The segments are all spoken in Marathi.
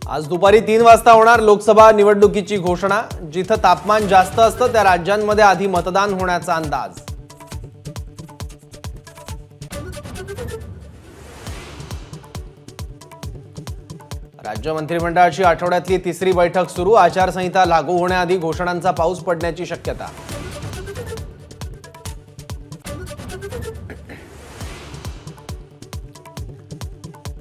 आज दुपारी 3 वाजता होणार लोकसभा निवडणुकीची घोषणा। जिथे तापमान जास्त असतं त्या राज्यांमध्ये आधी मतदान होण्याचा अंदाज। राज्य मंत्रिमंडळाची आठवड्यातली तिसरी बैठक सुरू। आचारसंहिता लागू होण्याआधी घोषणांचा पाऊस पडण्याची शक्यता।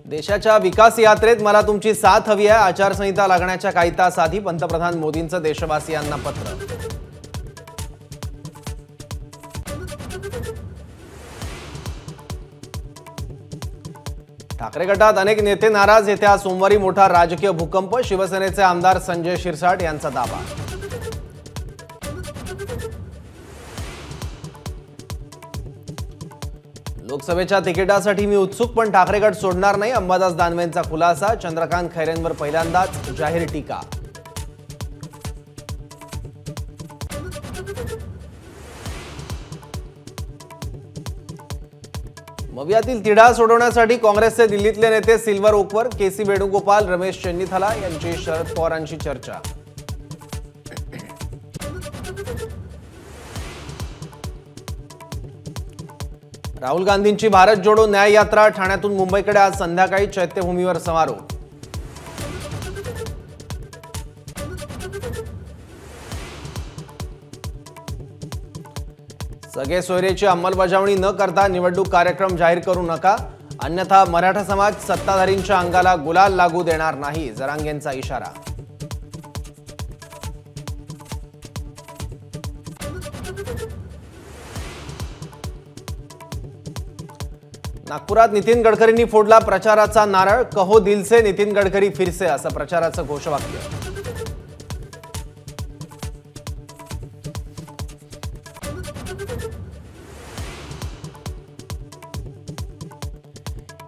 देशाच्या विकास यात्रेत मला तुमची साथ हवी आहे। आचारसंहिता लागण्याच्या काही तास आधी पंतप्रधान मोदींचं देशवासियांना पत्र। ठाकरे गटात अनेक नेते नाराज। येत्या सोमवारी मोठा राजकीय भूकंप। शिवसेनेचे आमदार संजय शिरसाट यांचा दावा। लोकसभेच्या तिकिटासाठी मी उत्सुक, पण ठाकरे गट सोडणार नाही। अंबादास दानवेंचा खुलासा। चंद्रकांत खैरेंवर पहिल्यांदाच जाहीर टीका। मवियातील तिढा सोडवण्यासाठी काँग्रेसचे दिल्लीतले नेते सिल्वर ओकवर। केसी वेणुगोपाल, रमेश चेन्नीथला यांची शरद पवारांशी चर्चा। राहुल गांधींची भारत जोडो न्याय यात्रा। ठाण्यातून मुंबईकडे आज संध्याकाळी चैत्यभूमीवर समारोप। सगळे सोयरेची अंमलबजावणी न करता निवडणूक कार्यक्रम जाहीर करू नका, अन्यथा मराठा समाज सत्ताधारींच्या अंगाला गुलाल लागू देणार नाही। जरांगेंचा इशारा। नागपुरात नितीन गडकरींनी फोडला प्रचाराचा नारळ। कहो दिल से नितीन गडकरी फिरसे असं प्रचाराचं घोषवाक्य।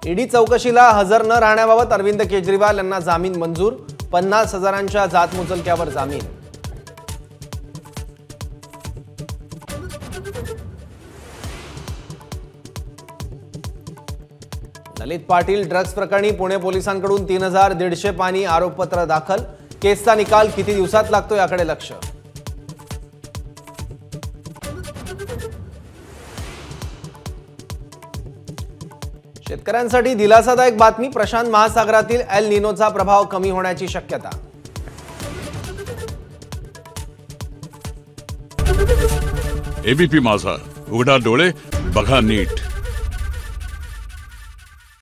ईडी चौकशीला हजर न राहण्याबाबत अरविंद केजरीवाल यांना जामीन मंजूर। 50,000च्या जात मुचलक्यावर जामीन। ललित पाटील ड्रग्ज प्रकरणी पुणे पोलिसांकडून 3,150 पानी आरोपपत्र दाखल। केसचा निकाल किती दिवसात लागतो याकडे लक्ष। शेतकऱ्यांसाठी दिलासादायक बातमी। प्रशांत महासागरातील एल निनोचा प्रभाव कमी होण्याची शक्यता। एबीपी माझा, उघडा डोळे बघा नीट।